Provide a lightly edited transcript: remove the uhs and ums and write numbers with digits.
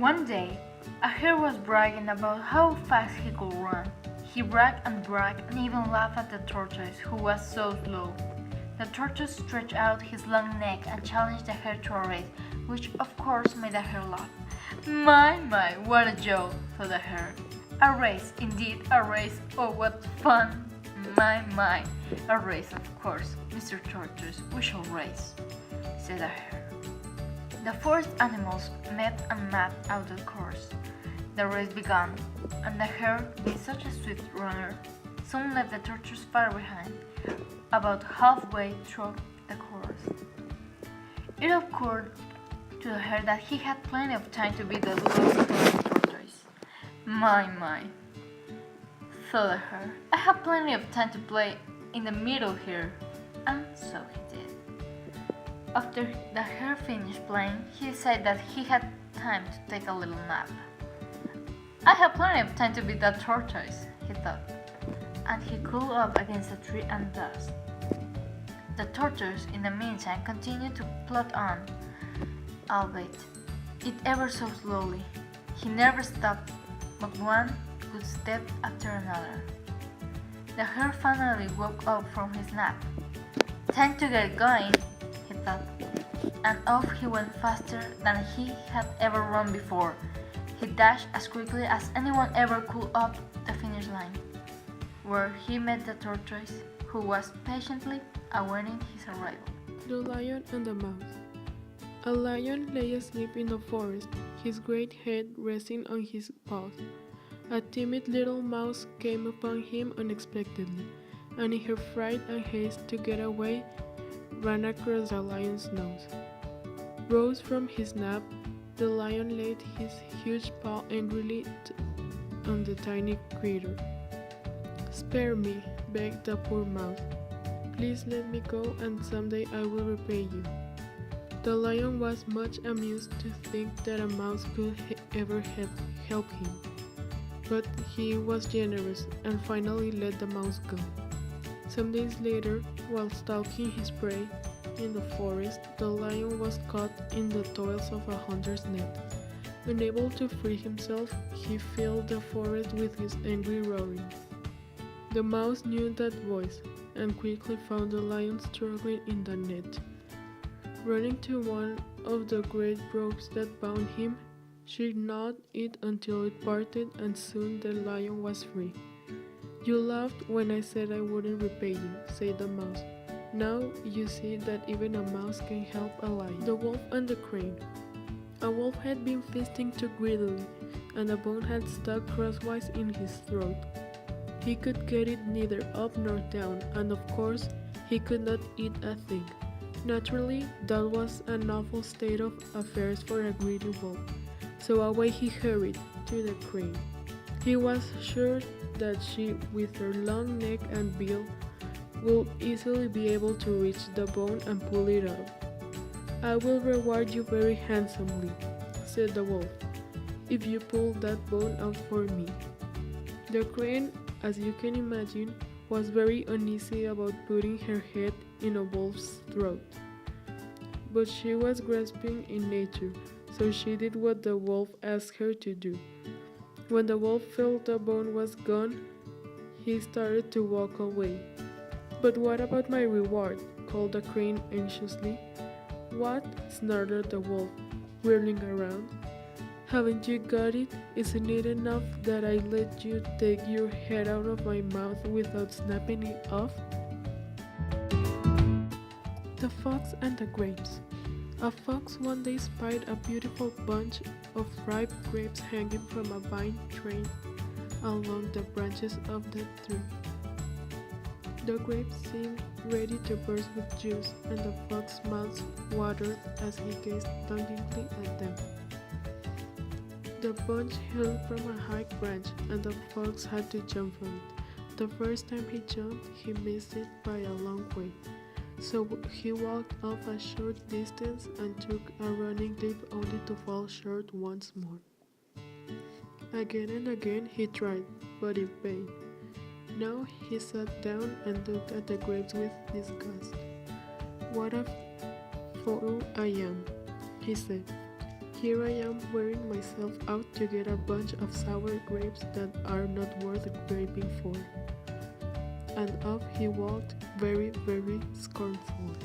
One day, a hare was bragging about how fast he could run. He bragged and even laughed at the tortoise, who was so slow. The tortoise stretched out his long neck and challenged the hare to a race, which of course made the hare laugh. My, what a joke, thought the hare. A race, indeed, a race, oh what fun! My, a race, of course, Mr. Tortoise, we shall race, said the hare. The forest animals met and mapped out the course. The race began, and the hare, being such a swift runner, soon left the tortoise far behind, about halfway through the course. It occurred to the hare that he had plenty of time to beat the slow tortoise. My, thought the hare, I have plenty of time to play in the middle here, and so he did. After the hare finished playing, he decided that he had time to take a little nap. I have plenty of time to beat that tortoise, he thought, and he curled up against a tree and dozed. The tortoise, in the meantime, continued to plod on, albeit it ever so slowly. He never stopped, but one good step after another. The hare finally woke up from his nap. Time to get going, he thought, and off he went faster than he had ever run before. He dashed as quickly as anyone ever could up the finish line, where he met the tortoise, who was patiently awaiting his arrival. The Lion and the Mouse. A lion lay asleep in the forest, his great head resting on his paws. A timid little mouse came upon him unexpectedly, and in her fright and haste to get away, ran across the lion's nose. Rose from his nap, the lion laid his huge paw angrily on the tiny creature. "Spare me," begged the poor mouse. "Please let me go, and someday I will repay you." The lion was much amused to think that a mouse could ever help him, but he was generous and finally let the mouse go. Some days later, while stalking his prey in the forest, the lion was caught in the toils of a hunter's net. Unable to free himself, he filled the forest with his angry roaring. The mouse knew that voice and quickly found the lion struggling in the net. Running to one of the great ropes that bound him, she gnawed it until it parted, and soon the lion was free. "You laughed when I said I wouldn't repay you," said the mouse. "Now you see that even a mouse can help a lion." The Wolf and the Crane. A wolf had been feasting too greedily, and a bone had stuck crosswise in his throat. He could get it neither up nor down, and of course, he could not eat a thing. Naturally, that was an awful state of affairs for a greedy wolf, so away he hurried to the crane. He was sure that she, with her long neck and bill, would easily be able to reach the bone and pull it out. "I will reward you very handsomely," said the wolf, "if you pull that bone out for me." The crane, as you can imagine, was very uneasy about putting her head in a wolf's throat. But she was grasping in nature, so she did what the wolf asked her to do. When the wolf felt the bone was gone, he started to walk away. "But what about my reward?" called the crane anxiously. "What?" snarled the wolf, whirling around. "Haven't you got it? Isn't it enough that I let you take your head out of my mouth without snapping it off?" The Fox and the Grapes. A fox one day spied a beautiful bunch of ripe grapes hanging from a vine trained along the branches of the tree. The grapes seemed ready to burst with juice, and the fox's mouth watered as he gazed longingly at them. The bunch hung from a high branch, and the fox had to jump from it. The first time he jumped, he missed it by a long way. So he walked off a short distance and took a running leap only to fall short once more. Again and again he tried, but in vain. Now he sat down and looked at the grapes with disgust. "What a fool I am," he said. Here I am wearing myself out to get a bunch of sour grapes that are not worth graping for. And off he walked, very, very scornful.